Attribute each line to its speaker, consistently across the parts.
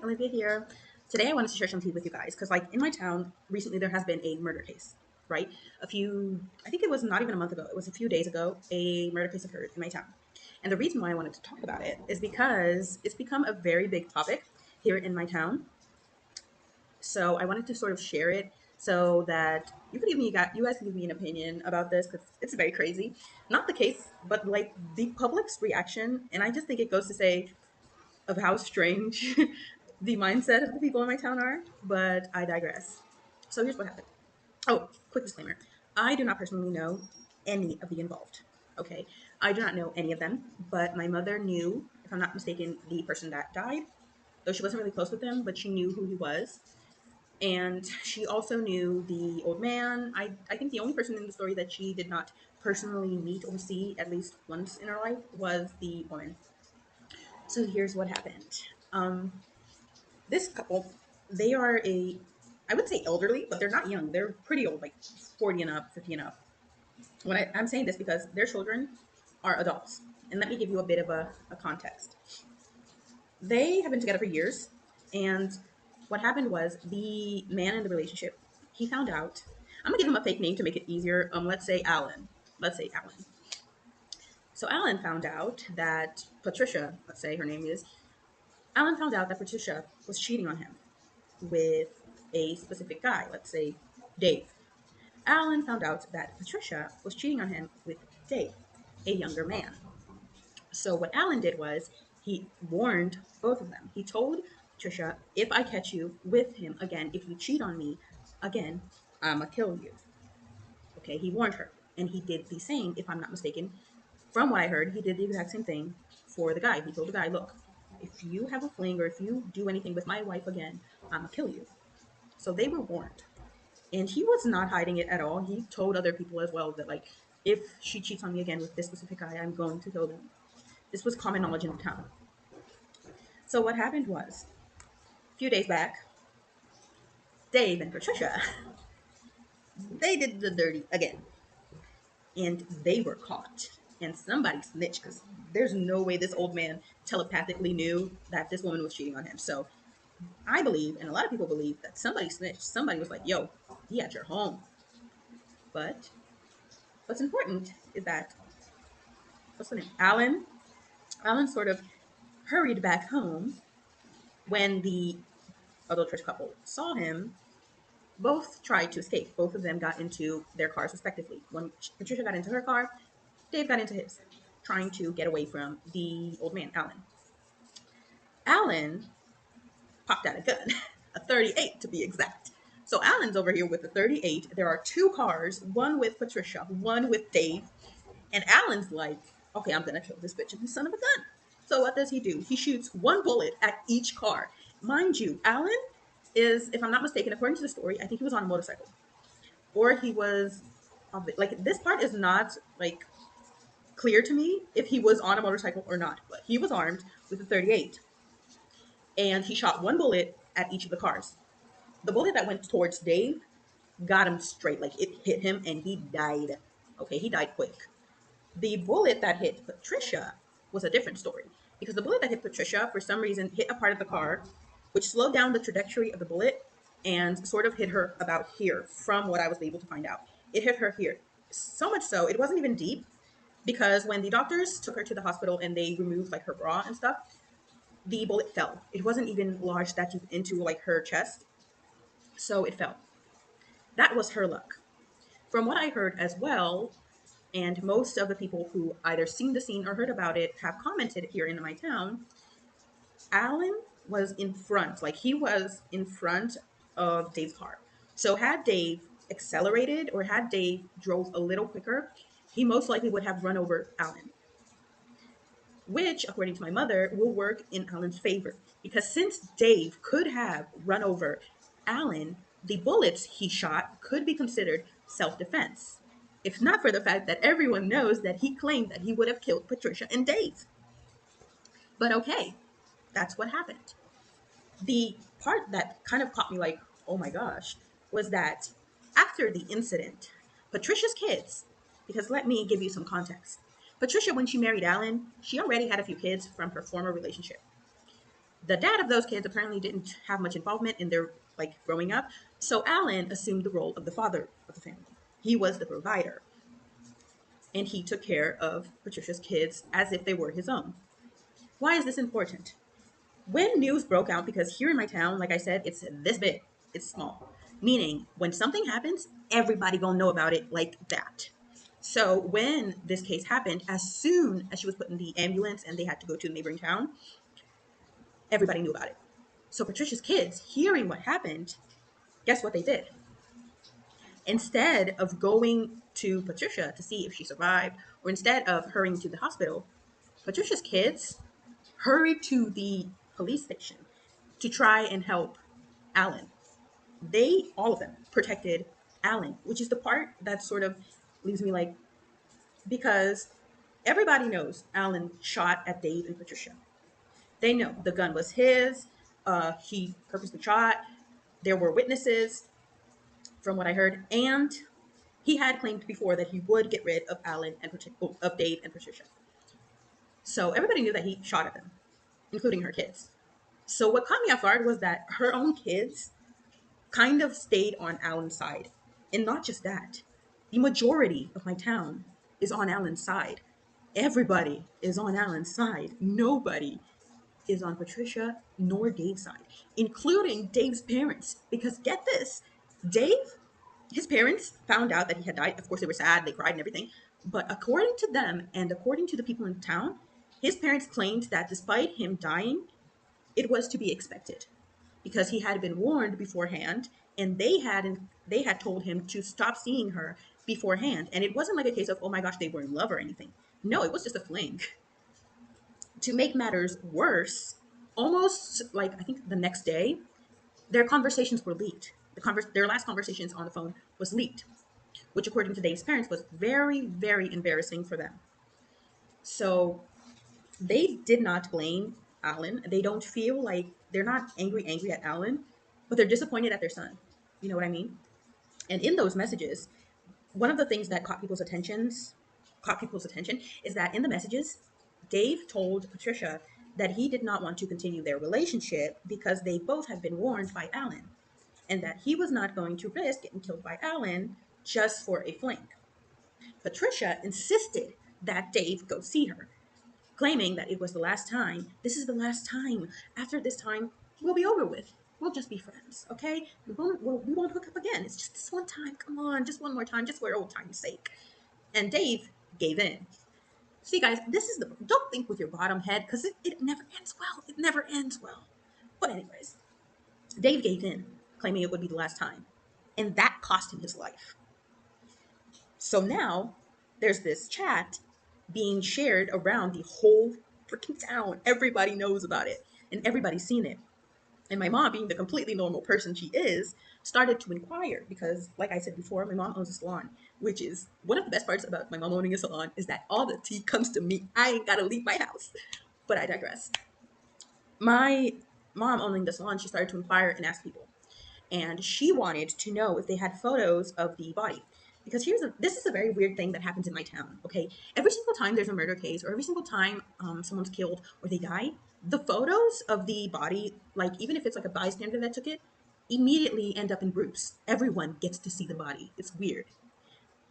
Speaker 1: Olivia here. Today I wanted to share something with you guys because, like, in my town recently, there has been a murder case, right? I think it was not even a month ago, it was a few days ago, a murder case occurred in my town. And the reason why I wanted to talk about it is because it's become a very big topic here in my town. So I wanted to sort of share it so that you guys can give me an opinion about this because it's very crazy. Not the case, but like the public's reaction. And I just think it goes to say of how strange the mindset of the people in my town are, but I digress. So here's what happened. Oh, quick disclaimer. I do not personally know any of the involved. Okay. I do not know any of them, but my mother knew, if I'm not mistaken, the person that died, though she wasn't really close with him, but she knew who he was. And she also knew the old man. I think the only person in the story that she did not personally meet or see at least once in her life was the woman. So here's what happened. This couple, they are I would say elderly, but they're not young. They're pretty old, like 40 and up, 50 and up. I'm saying this because their children are adults. And let me give you a bit of a context. They have been together for years. And what happened was the man in the relationship, he found out. I'm going to give him a fake name to make it easier. Let's say Alan. Let's say Alan. So Alan found out that Patricia, let's say her name is, Alan found out that Patricia was cheating on him with a specific guy, let's say Dave. Alan found out that Patricia was cheating on him with Dave, a younger man. So what Alan did was he warned both of them. He told Patricia, if I catch you with him again, if you cheat on me again, I'ma kill you. Okay, he warned her. And he did the same, if I'm not mistaken. From what I heard, he did the exact same thing for the guy. He told the guy, look, if you have a fling or if you do anything with my wife again, I'ma kill you. So they were warned. And he was not hiding it at all. He told other people as well that, like, if she cheats on me again with this specific guy, I'm going to kill them. This was common knowledge in the town. So what happened was, a few days back, Dave and Patricia, they did the dirty again. And they were caught. And somebody snitched because there's no way this old man telepathically knew that this woman was cheating on him. So I believe, and a lot of people believe, that somebody snitched. Somebody was like, yo, he at your home. But what's important is that, what's the name? Alan sort of hurried back home when the adulterous couple saw him. Both tried to escape. Both of them got into their cars respectively. When Patricia got into her car, Dave got into his, trying to get away from the old man, Alan. Alan popped out a gun, a 38 to be exact. So Alan's over here with the 38. There are two cars, one with Patricia, one with Dave. And Alan's like, okay, I'm going to kill this bitch with the son of a gun. So what does he do? He shoots one bullet at each car. Mind you, Alan is, if I'm not mistaken, according to the story, I think he was on a motorcycle. Or he was, like, this part is not, like, clear to me if he was on a motorcycle or not. But he was armed with a 38. And he shot one bullet at each of the cars. The bullet that went towards Dave got him straight. Like, it hit him and he died. Okay, he died quick. The bullet that hit Patricia was a different story because the bullet that hit Patricia, for some reason, hit a part of the car, which slowed down the trajectory of the bullet and sort of hit her about here, from what I was able to find out. It hit her here. So much so, it wasn't even deep because when the doctors took her to the hospital and they removed like her bra and stuff, the bullet fell. It wasn't even lodged that deep into like her chest, so it fell. That was her luck. From what I heard as well, and most of the people who either seen the scene or heard about it have commented here in my town, Alan was in front, like he was in front of Dave's car. So had Dave accelerated or had Dave drove a little quicker, he most likely would have run over Alan, which, according to my mother, will work in Alan's favor. Because since Dave could have run over Alan, the bullets he shot could be considered self defense. If not for the fact that everyone knows that he claimed that he would have killed Patricia and Dave. But okay, that's what happened. The part that kind of caught me like, oh my gosh, was that after the incident, Patricia's kids, because let me give you some context. Patricia, when she married Alan, she already had a few kids from her former relationship. The dad of those kids apparently didn't have much involvement in their like growing up, so Alan assumed the role of the father of the family. He was the provider, and he took care of Patricia's kids as if they were his own. Why is this important? When news broke out, because here in my town, like I said, it's this big, it's small, meaning when something happens, everybody gonna know about it like that. So when this case happened, as soon as she was put in the ambulance and they had to go to the neighboring town, everybody knew about it. So Patricia's kids, hearing what happened, guess what they did? Instead of going to Patricia to see if she survived, or instead of hurrying to the hospital, Patricia's kids hurried to the police station to try and help Alan. They, all of them, protected Alan, which is the part that sort of leaves me like, because everybody knows Alan shot at Dave and Patricia. They know the gun was his. He purposely shot. There were witnesses, from what I heard, and he had claimed before that he would get rid of Alan and of Dave and Patricia. So everybody knew that he shot at them, including her kids. So what caught me off guard was that her own kids kind of stayed on Alan's side. And not just that, the majority of my town is on Alan's side. Everybody is on Alan's side. Nobody is on Patricia nor Dave's side, including Dave's parents. Because get this, Dave, his parents found out that he had died. Of course, they were sad, they cried and everything. But according to them and according to the people in town, his parents claimed that despite him dying, it was to be expected because he had been warned beforehand, and they had told him to stop seeing her beforehand. And it wasn't like a case of, oh my gosh, they were in love or anything. No, it was just a fling. To make matters worse, almost like I think the next day, their conversations were leaked. Their last conversations on the phone was leaked, which according to Dave's parents was very, very embarrassing for them. So they did not blame Alan. They don't feel like they're not angry at Alan, but they're disappointed at their son. You know what I mean? And in those messages, one of the things that caught people's attention is that in the messages, Dave told Patricia that he did not want to continue their relationship because they both had been warned by Alan, and that he was not going to risk getting killed by Alan just for a fling. Patricia insisted that Dave go see her, claiming that it was the last time. This is the last time. After this time, we'll be over with. We'll just be friends, okay? We won't hook up again. It's just this one time. Come on, just one more time, just for old time's sake. And Dave gave in. See, guys, this is the don't think with your bottom head because it never ends well. It never ends well. But anyways, Dave gave in, claiming it would be the last time, and that cost him his life. So now there's this chat being shared around the whole freaking town. Everybody knows about it and everybody's seen it. And my mom, being the completely normal person she is, started to inquire because, like I said before, my mom owns a salon, which is one of the best parts about my mom owning a salon is that all the tea comes to me. I ain't got to leave my house. But I digress. My mom owning the salon, she started to inquire and ask people, and she wanted to know if they had photos of the body. Because this is a very weird thing that happens in my town. Okay, every single time there's a murder case, or every single time someone's killed or they die, the photos of the body, like even if it's like a bystander that took it, immediately end up in groups. Everyone gets to see the body. It's weird.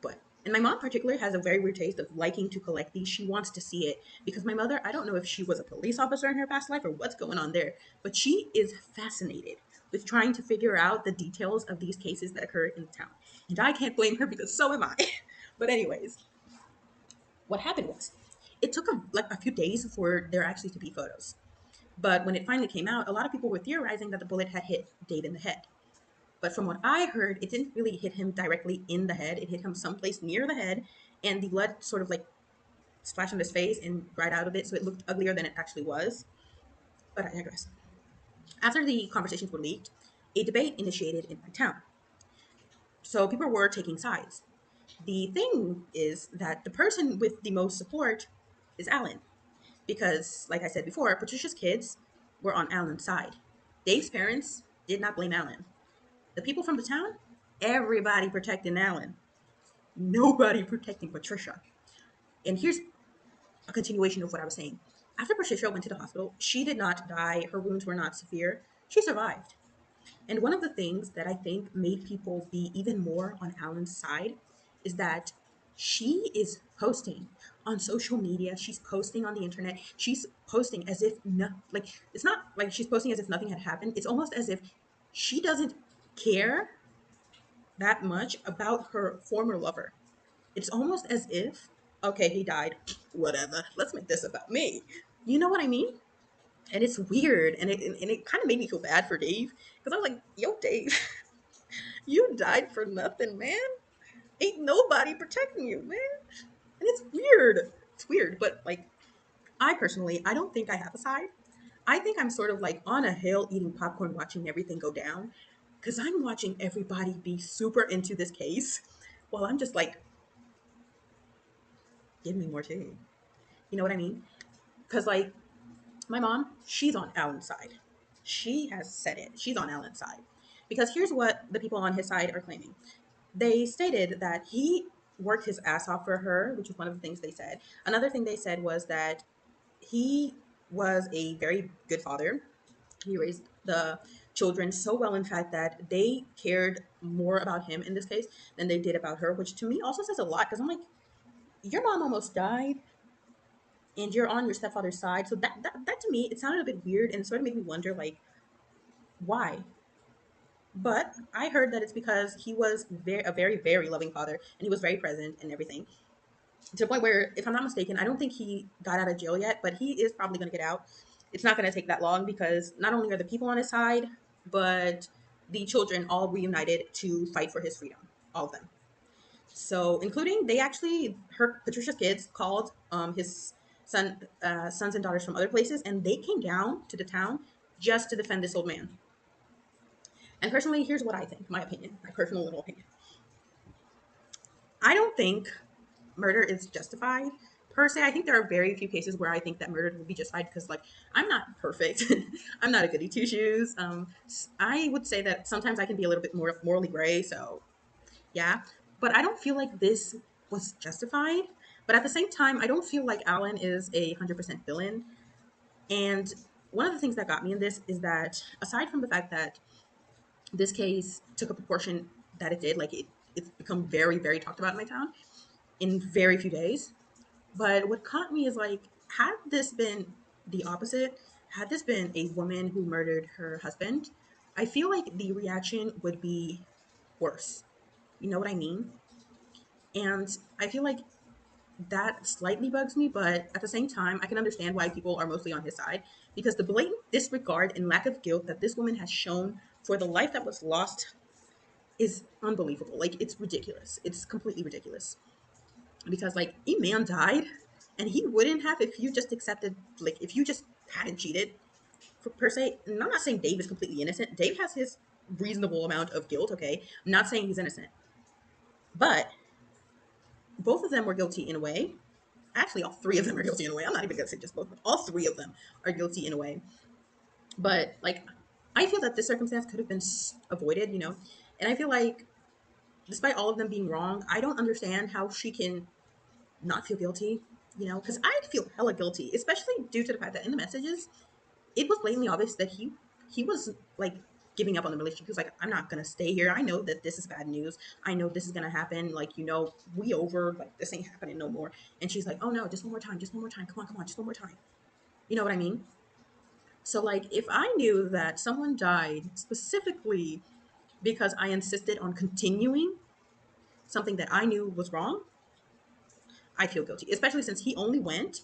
Speaker 1: But and my mom particularly has a very weird taste of liking to collect these. She wants to see it because my mother, I don't know if she was a police officer in her past life or what's going on there, but she is fascinated with trying to figure out the details of these cases that occur in the town. And I can't blame her because so am I. But anyways, what happened was it took like a few days for there actually to be photos. But when it finally came out, a lot of people were theorizing that the bullet had hit Dave in the head. But from what I heard, it didn't really hit him directly in the head. It hit him someplace near the head, and the blood sort of like splashed on his face and dried out of it, so it looked uglier than it actually was. But I digress. After the conversations were leaked, a debate initiated in my town. So people were taking sides. The thing is that the person with the most support is Alan, because, like I said before, Patricia's kids were on Alan's side. Dave's parents did not blame Alan. The people from the town, everybody protecting Alan. Nobody protecting Patricia. And here's a continuation of what I was saying. After Patricia went to the hospital, she did not die. Her wounds were not severe. She survived. And one of the things that I think made people be even more on Alan's side is that she is posting on social media. She's posting on the internet. She's posting as if like it's not like she's posting as if nothing had happened. It's almost as if she doesn't care that much about her former lover. It's almost as if, okay, he died, whatever. Let's make this about me. You know what I mean? And it's weird, and it kind of made me feel bad for Dave because I was like, "Yo, Dave, you died for nothing, man. Ain't nobody protecting you, man." And it's weird. It's weird, but like, I personally, I don't think I have a side. I think I'm sort of like on a hill eating popcorn, watching everything go down because I'm watching everybody be super into this case while I'm just like, give me more tea. You know what I mean? Because like my mom, she's on Alan's side. She has said it. She's on Alan's side. Because here's what the people on his side are claiming. They stated that he worked his ass off for her, which is one of the things they said. Another thing they said was that he was a very good father. He raised the children so well, in fact, that they cared more about him in this case than they did about her, which to me also says a lot because I'm like, your mom almost died and you're on your stepfather's side. So that to me, it sounded a bit weird and it sort of made me wonder, like, why? But I heard that it's because he was a very, very loving father and he was very present and everything. To the point where, if I'm not mistaken, I don't think he got out of jail yet, but he is probably going to get out. It's not going to take that long because not only are the people on his side, but the children all reunited to fight for his freedom. All of them. So, including they actually, her Patricia's kids called his sons and daughters from other places, and they came down to the town just to defend this old man. And personally, here's what I think, my opinion, my personal little opinion. I don't think murder is justified per se. I think there are very few cases where I think that murder will be justified because, like, I'm not perfect. I'm not a goody two shoes. I would say that sometimes I can be a little bit more morally gray. So, yeah. But I don't feel like this was justified. But at the same time, I don't feel like Alan is 100% villain. And one of the things that got me in this is that aside from the fact that this case took a proportion that it did, like it's become very, very talked about in my town in very few days. But what caught me is like, had this been the opposite, had this been a woman who murdered her husband, I feel like the reaction would be worse. You know what I mean? And I feel like that slightly bugs me, but at the same time, I can understand why people are mostly on his side because the blatant disregard and lack of guilt that this woman has shown for the life that was lost is unbelievable. Like, it's ridiculous. It's completely ridiculous. Because, like, a man died and he wouldn't have if you just accepted, like, if you just hadn't cheated per se. And I'm not saying Dave is completely innocent. Dave has his reasonable amount of guilt, okay? I'm not saying he's innocent. But both of them were guilty in a way. Actually, all three of them are guilty in a way. I'm not even going to say just both, but all three of them are guilty in a way. But, like, I feel that this circumstance could have been avoided, you know? And I feel like, despite all of them being wrong, I don't understand how she can not feel guilty, you know? Because I'd feel hella guilty, especially due to the fact that in the messages, it was blatantly obvious that he was like giving up on the relationship. He was like, I'm not gonna stay here. I know that this is bad news. I know this is gonna happen. Like, you know, we over. Like, this ain't happening no more. And she's like, oh no, just one more time, just one more time. Come on, just one more time. You know what I mean? So like, if I knew that someone died specifically because I insisted on continuing something that I knew was wrong, I feel guilty. Especially since he only went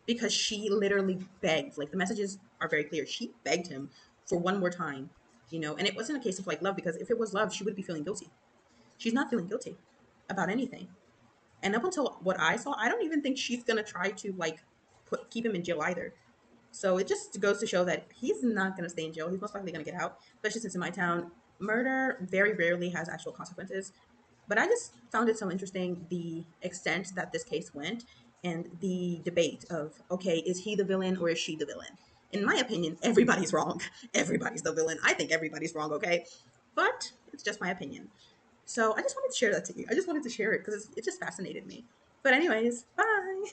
Speaker 1: because she literally begged. Like, the messages are very clear. She begged him for one more time, you know, and it wasn't a case of like love, because if it was love, she would be feeling guilty. She's not feeling guilty about anything. And up until what I saw, I don't even think she's gonna try to like keep him in jail either. So it just goes to show that he's not gonna stay in jail. He's most likely gonna get out, especially since in my town, murder very rarely has actual consequences. But I just found it so interesting the extent that this case went and the debate of, okay, is he the villain or is she the villain? In my opinion, everybody's wrong. Everybody's the villain. I think everybody's wrong, okay? But it's just my opinion. So I just wanted to share that to you. I just wanted to share it because it just fascinated me. But anyways, bye.